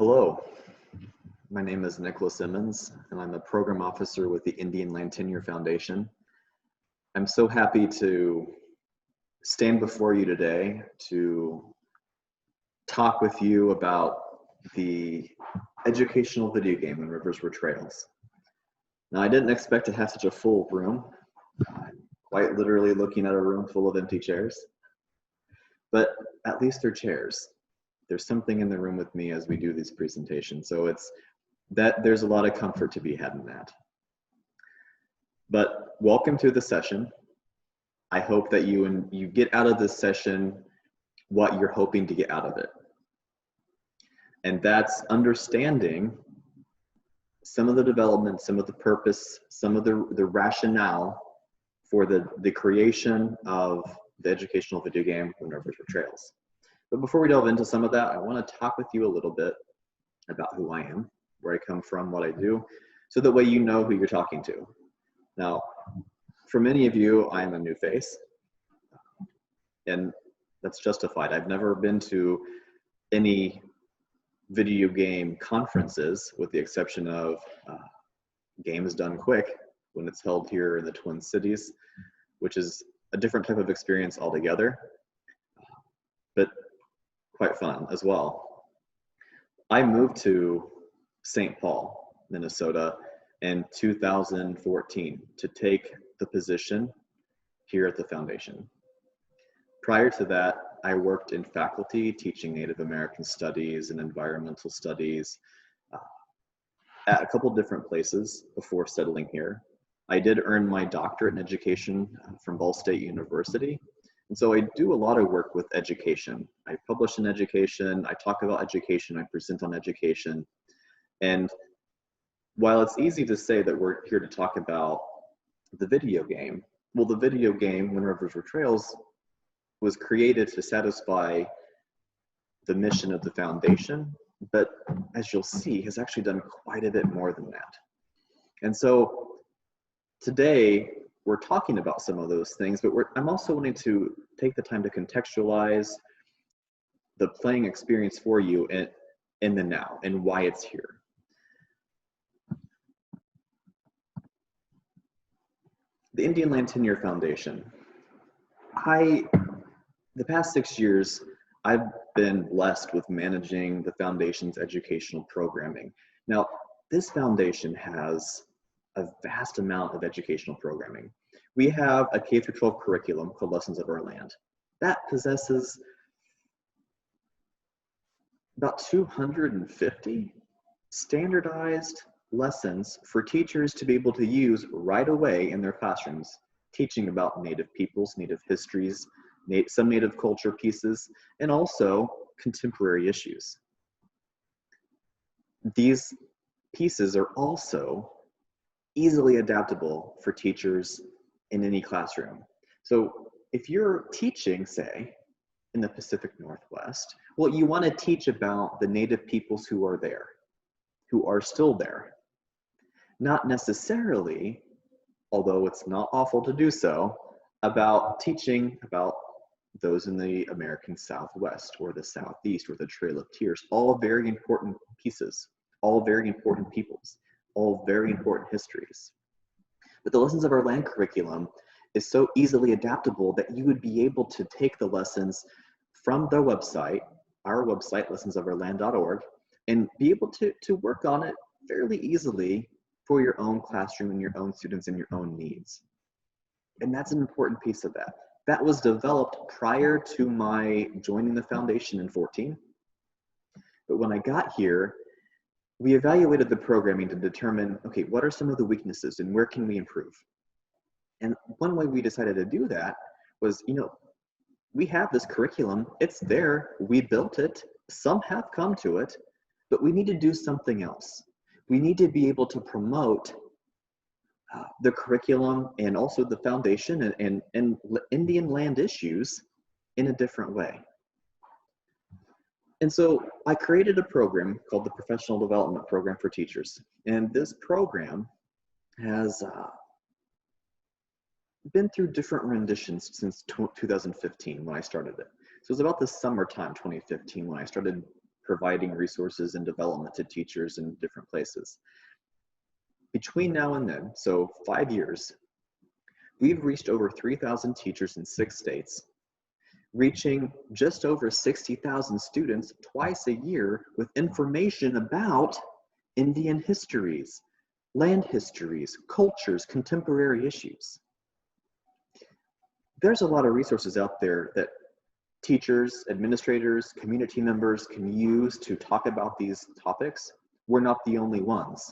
Hello, my name is Nichlas Emmons, and I'm a program officer with the Indian Tenure Foundation. I'm so happy to stand before you today to talk with you about the educational video game, When Rivers Were Trails. Now, I didn't expect to have such a full room. I'm quite literally looking at a room full of empty chairs, but at least they're chairs. There's something in the room with me as we do these presentations. So there's a lot of comfort to be had in that. But welcome to the session. I hope that you get out of this session what you're hoping to get out of it. And that's understanding some of the development, some of the purpose, some of the rationale for the creation of the educational video game, When Rivers Were Trails. But before we delve into some of that, I want to talk with you a little bit about who I am, where I come from, what I do, so that way you know who you're talking to. Now, for many of you, I am a new face, and that's justified. I've never been to any video game conferences, with the exception of Games Done Quick, when it's held here in the Twin Cities, which is a different type of experience altogether, but quite fun as well. I moved to St. Paul, Minnesota in 2014 to take the position here at the foundation. Prior to that, I worked in faculty teaching Native American studies and environmental studies at a couple different places before settling here. I did earn my doctorate in education from Ball State University. And so I do a lot of work with education. I publish in education, I talk about education, I present on education. And while it's easy to say that we're here to talk about the video game, well, the video game, When Rivers Were Trails, was created to satisfy the mission of the foundation, but as you'll see, has actually done quite a bit more than that. And so today, we're talking about some of those things, but I'm also wanting to take the time to contextualize the playing experience for you in the now and why it's here. The Indian Tenure Foundation. The past 6 years, I've been blessed with managing the foundation's educational programming. Now, this foundation has a vast amount of educational programming. We have a K-12 curriculum called Lessons of Our Land. That possesses about 250 standardized lessons for teachers to be able to use right away in their classrooms, teaching about Native peoples, Native histories, some Native culture pieces, and also contemporary issues. These pieces are also easily adaptable for teachers in any classroom. So if you're teaching, say, in the Pacific Northwest, well, you want to teach about the Native peoples who are there, who are still there. Not necessarily, although it's not awful to do so, about teaching about those in the American Southwest or the Southeast or the Trail of Tears, all very important pieces, all very important peoples, all very important histories. But the Lessons of Our Land curriculum is so easily adaptable that you would be able to take the lessons from the website, our website, lessonsofourland.org, and be able to work on it fairly easily for your own classroom and your own students and your own needs. And that's an important piece of that. That was developed prior to my joining the foundation in 2014. But when I got here, we evaluated the programming to determine, okay, what are some of the weaknesses and where can we improve? And one way we decided to do that was, we have this curriculum, it's there, we built it, some have come to it, but we need to do something else. We need to be able to promote the curriculum and also the foundation and Indian land issues in a different way. And so I created a program called the Professional Development Program for Teachers. And this program has been through different renditions since 2015 when I started it. So it was about the summertime 2015 when I started providing resources and development to teachers in different places. Between now and then, so 5 years, we've reached over 3,000 teachers in 6 states, reaching just over 60,000 students twice a year with information about Indian histories, land histories, cultures, contemporary issues. There's a lot of resources out there that teachers, administrators, community members can use to talk about these topics. We're not the only ones.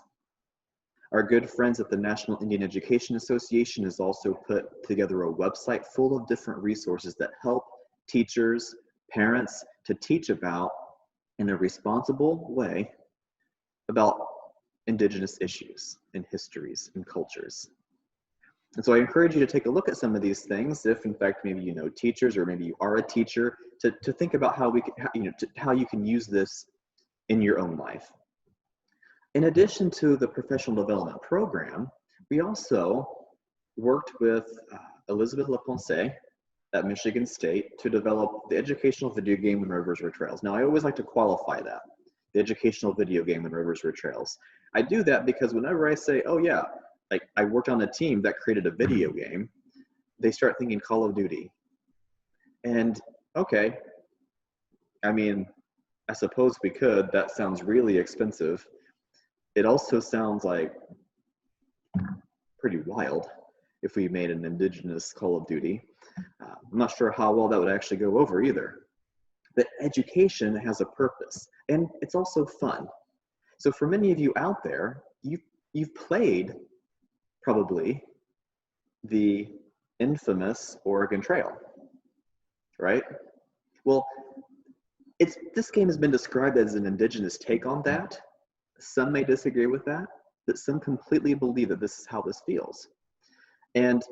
Our good friends at the National Indian Education Association has also put together a website full of different resources that help teachers, parents to teach about, in a responsible way, about Indigenous issues and histories and cultures. And so I encourage you to take a look at some of these things, if in fact maybe you know teachers or maybe you are a teacher, to think about how we can, how you can use this in your own life. In addition to the professional development program, we also worked with Elizabeth LaPonce at Michigan State to develop the educational video game When Rivers Were Trails. Now, I always like to qualify that, the educational video game When Rivers Were Trails. I do that because whenever I say, oh yeah, like I worked on a team that created a video game, they start thinking Call of Duty. And okay, I mean, I suppose we could, that sounds really expensive. It also sounds like pretty wild if we made an Indigenous Call of Duty. I'm not sure how well that would actually go over either. But education has a purpose, and it's also fun. So for many of you out there, you've played probably the infamous Oregon Trail, right? Well, this game has been described as an Indigenous take on that. Some may disagree with that, but some completely believe that this is how this feels. And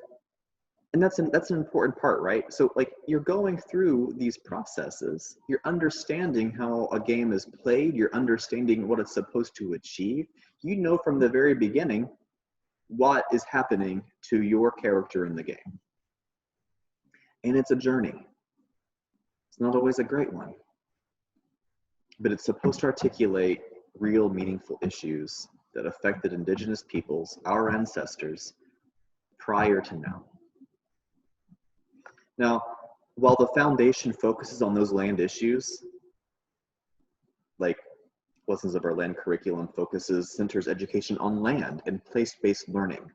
that's an important part, right? So like you're going through these processes, you're understanding how a game is played, you're understanding what it's supposed to achieve. You know from the very beginning what is happening to your character in the game. And it's a journey. It's not always a great one, but it's supposed to articulate real meaningful issues that affected Indigenous peoples, our ancestors, prior to now. Now, while the foundation focuses on those land issues, like Lessons of Our Land curriculum centers education on land and place-based learning.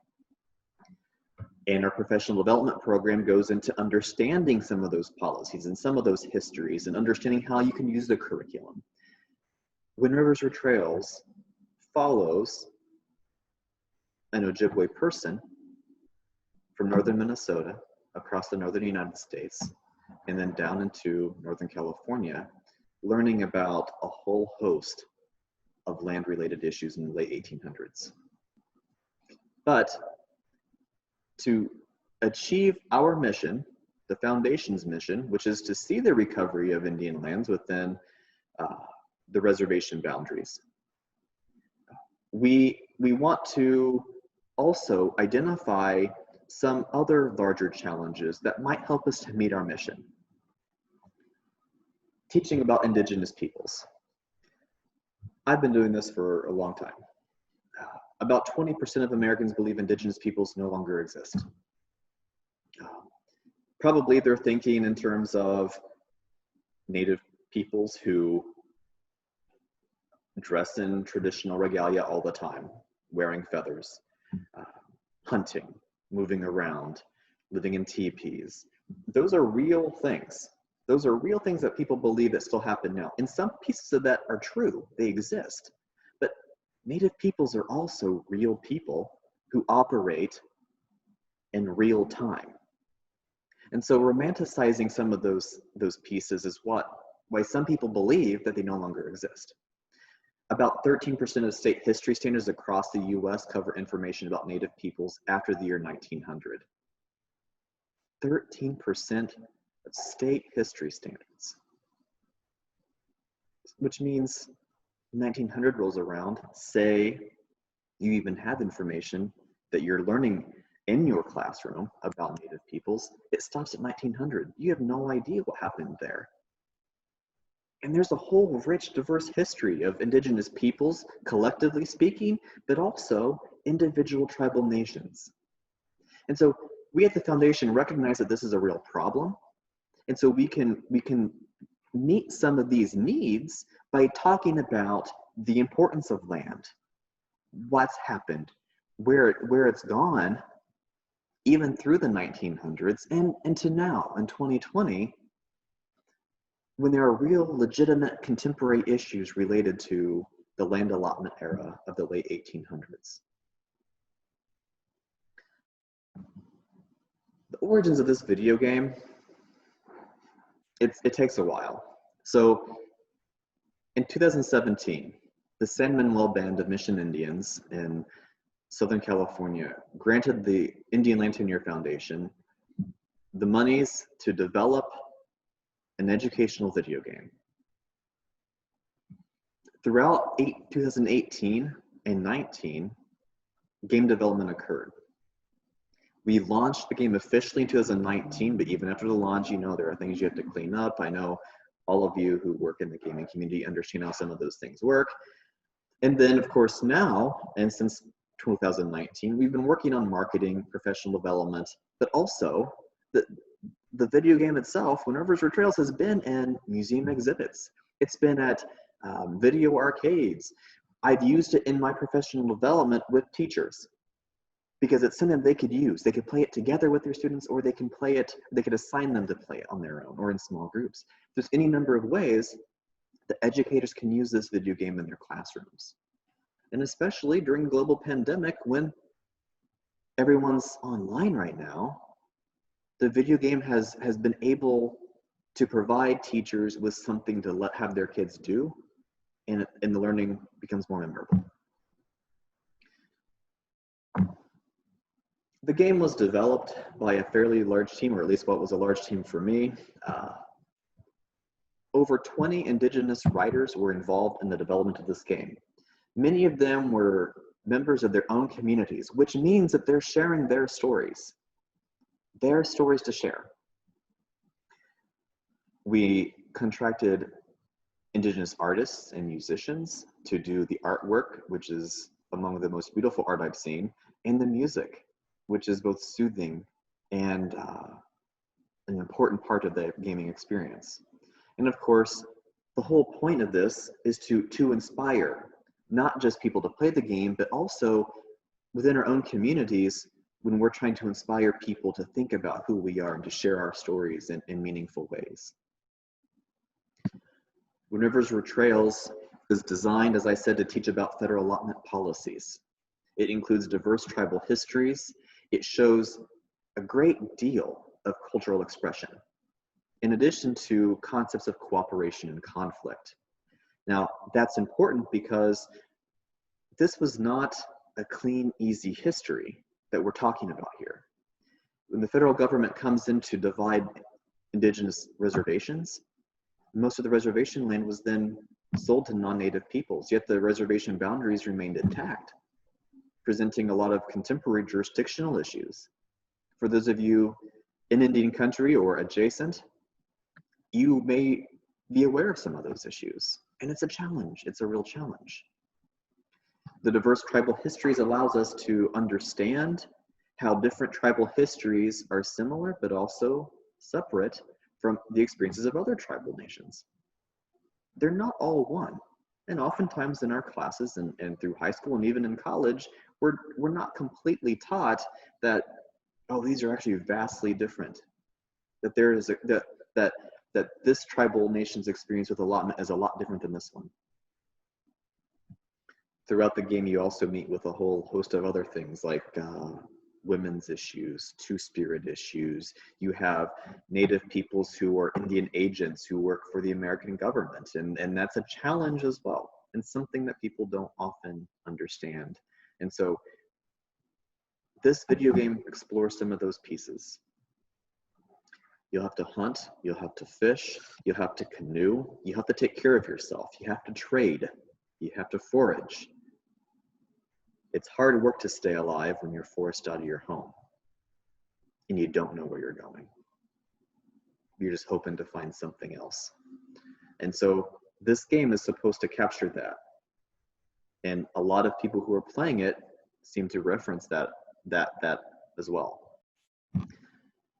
And our professional development program goes into understanding some of those policies and some of those histories and understanding how you can use the curriculum. When Rivers Were Trails follows an Ojibwe person from northern Minnesota across the northern United States and then down into Northern California, learning about a whole host of land-related issues in the late 1800s. But to achieve our mission, the Foundation's mission, which is to see the recovery of Indian lands within the reservation boundaries, we want to also identify some other larger challenges that might help us to meet our mission. Teaching about Indigenous peoples. I've been doing this for a long time. About 20% of Americans believe Indigenous peoples no longer exist. Probably they're thinking in terms of Native peoples who dress in traditional regalia all the time, wearing feathers, hunting, moving around, living in teepees. Those are real things. Those are real things that people believe that still happen now. And some pieces of that are true, they exist. But Native peoples are also real people who operate in real time. And so romanticizing some of those pieces is why some people believe that they no longer exist. About 13% of state history standards across the US cover information about Native peoples after the year 1900. 13% of state history standards. Which means 1900 rolls around, say you even have information that you're learning in your classroom about Native peoples, it stops at 1900. You have no idea what happened there. And there's a whole rich, diverse history of indigenous peoples, collectively speaking, but also individual tribal nations. And so we at the foundation recognize that this is a real problem. And so we can meet some of these needs by talking about the importance of land, what's happened, where it's gone, even through the 1900s and to now in 2020, when there are real legitimate contemporary issues related to the land allotment era of the late 1800s. The origins of this video game, it takes a while. So in 2017, the San Manuel Band of Mission Indians in Southern California granted the Indian Land Tenure Foundation the monies to develop an educational video game. Throughout 2018 and 19, game development occurred. We launched the game officially in 2019, but even after the launch, you know, there are things you have to clean up. I know all of you who work in the gaming community understand how some of those things work. And then, of course, now, and since 2019, we've been working on marketing, professional development, but also the video game itself, When Rivers Were Trails, has been in museum exhibits. It's been at video arcades. I've used it in my professional development with teachers because it's something they could use. They could play it together with their students, or they can play it, they could assign them to play it on their own or in small groups. There's any number of ways that educators can use this video game in their classrooms. And especially during the global pandemic, when everyone's online right now, the video game has been able to provide teachers with something to have their kids do, and the learning becomes more memorable. The game was developed by a fairly large team, or at least what was a large team for me. Over 20 Indigenous writers were involved in the development of this game. Many of them were members of their own communities, which means that they're sharing their stories to share. We contracted Indigenous artists and musicians to do the artwork, which is among the most beautiful art I've seen, and the music, which is both soothing and an important part of the gaming experience. And of course, the whole point of this is to inspire not just people to play the game, but also within our own communities when we're trying to inspire people to think about who we are and to share our stories in meaningful ways. When Rivers Were Trails is designed, as I said, to teach about federal allotment policies. It includes diverse tribal histories. It shows a great deal of cultural expression, in addition to concepts of cooperation and conflict. Now, that's important because this was not a clean, easy history that we're talking about here. When the federal government comes in to divide Indigenous reservations, most of the reservation land was then sold to non-native peoples, yet the reservation boundaries remained intact, presenting a lot of contemporary jurisdictional issues. For those of you in Indian country or adjacent, you may be aware of some of those issues, and it's a challenge. It's a real challenge. The diverse tribal histories allows us to understand how different tribal histories are similar but also separate from the experiences of other tribal nations. They're not all one. And oftentimes in our classes and through high school and even in college, we're not completely taught that, oh, these are actually vastly different. That there is that this tribal nation's experience with allotment is a lot different than this one. Throughout the game, you also meet with a whole host of other things like women's issues, two-spirit issues. You have native peoples who are Indian agents who work for the American government, and that's a challenge as well, and something that people don't often understand. And so this video game explores some of those pieces. You'll have to hunt, you'll have to fish, you'll have to canoe, you have to take care of yourself, you have to trade, you have to forage. It's hard work to stay alive when you're forced out of your home and you don't know where you're going. You're just hoping to find something else. And so this game is supposed to capture that. And a lot of people who are playing it seem to reference that as well.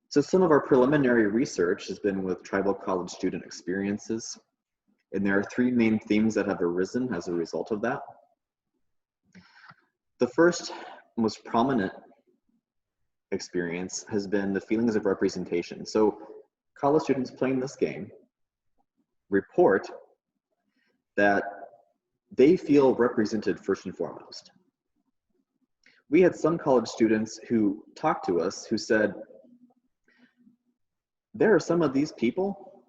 So some of our preliminary research has been with tribal college student experiences. And there are three main themes that have arisen as a result of that. The first, most prominent experience has been the feelings of representation. So college students playing this game report that they feel represented first and foremost. We had some college students who talked to us who said, there are some of these people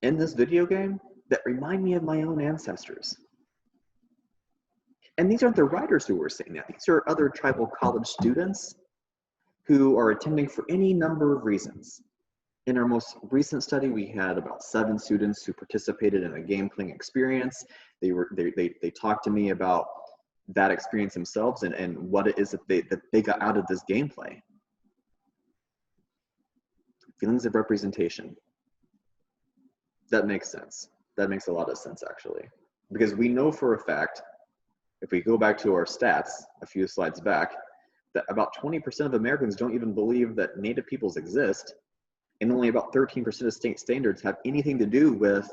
in this video game that remind me of my own ancestors. And these aren't the writers who were saying that. These are other tribal college students who are attending for any number of reasons. In our most recent study, we had about 7 students who participated in a game playing experience. They talked to me about that experience themselves and what it is that they got out of this gameplay. Feelings of representation. That makes sense. That makes a lot of sense, actually. Because we know for a fact, if we go back to our stats a few slides back, that about 20% of Americans don't even believe that Native peoples exist, and only about 13% of state standards have anything to do with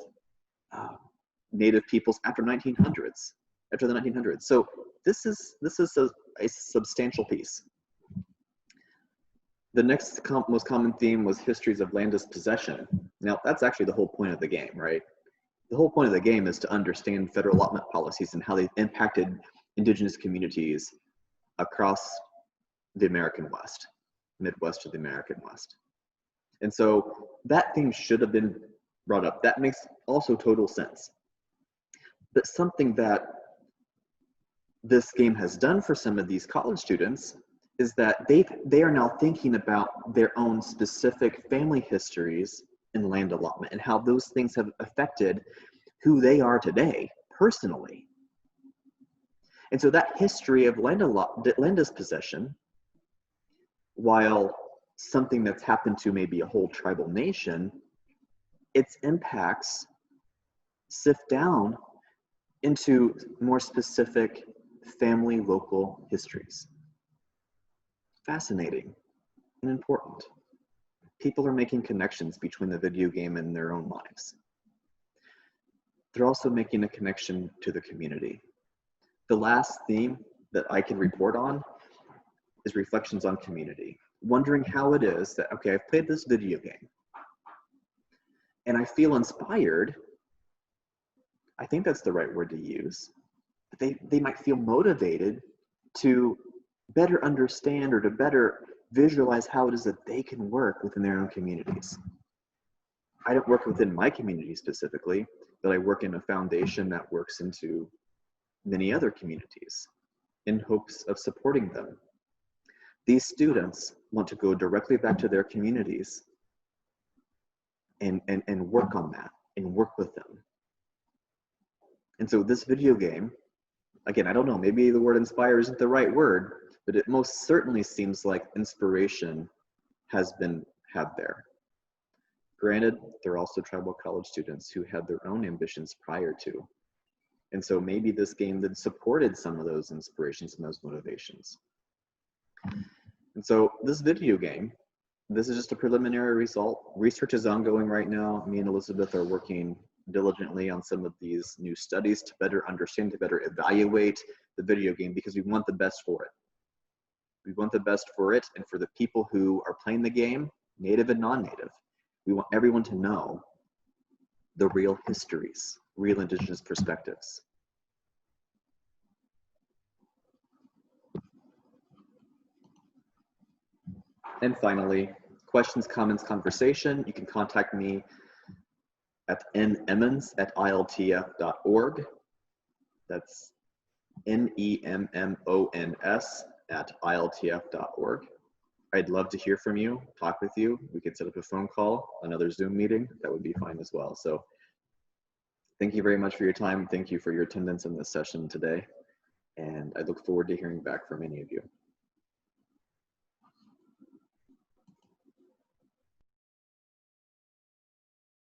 Native peoples after the 1900s. So this is a substantial piece. The next most common theme was histories of land dispossession. Now, that's actually the whole point of the game, right? The whole point of the game is to understand federal allotment policies and how they've impacted Indigenous communities across the American West, Midwest to the American West. And so that theme should have been brought up. That makes also total sense. But something that this game has done for some of these college students is that they are now thinking about their own specific family histories in land allotment and how those things have affected who they are today personally. And so that history of land dispossession, while something that's happened to maybe a whole tribal nation, its impacts sift down into more specific family local histories. Fascinating and important. People are making connections between the video game and their own lives. They're also making a connection to the community. The last theme that I can report on is reflections on community. Wondering how it is that, okay, I've played this video game and I feel inspired. I think that's the right word to use. But they might feel motivated to better understand or to better visualize how it is that they can work within their own communities. I don't work within my community specifically, but I work in a foundation that works into many other communities in hopes of supporting them. These students want to go directly back to their communities and work on that and work with them. And so this video game, again, I don't know, maybe the word inspire isn't the right word, but it most certainly seems like inspiration has been had there. Granted, there are also tribal college students who had their own ambitions prior to. And so maybe this game that supported some of those inspirations and those motivations. And so this video game, this is just a preliminary result. Research is ongoing right now. Me and Elizabeth are working diligently on some of these new studies to better understand, to better evaluate the video game, because we want the best for it. We want the best for it and for the people who are playing the game, Native and non-Native. We want everyone to know the real histories, real Indigenous perspectives. And finally, questions, comments, conversation. You can contact me at Emmons@iltf.org. That's NEMMONS@iltf.org. I'd love to hear from you, talk with you. We could set up a phone call, another Zoom meeting. That would be fine as well. So thank you very much for your time. Thank you for your attendance in this session today. And I look forward to hearing back from any of you.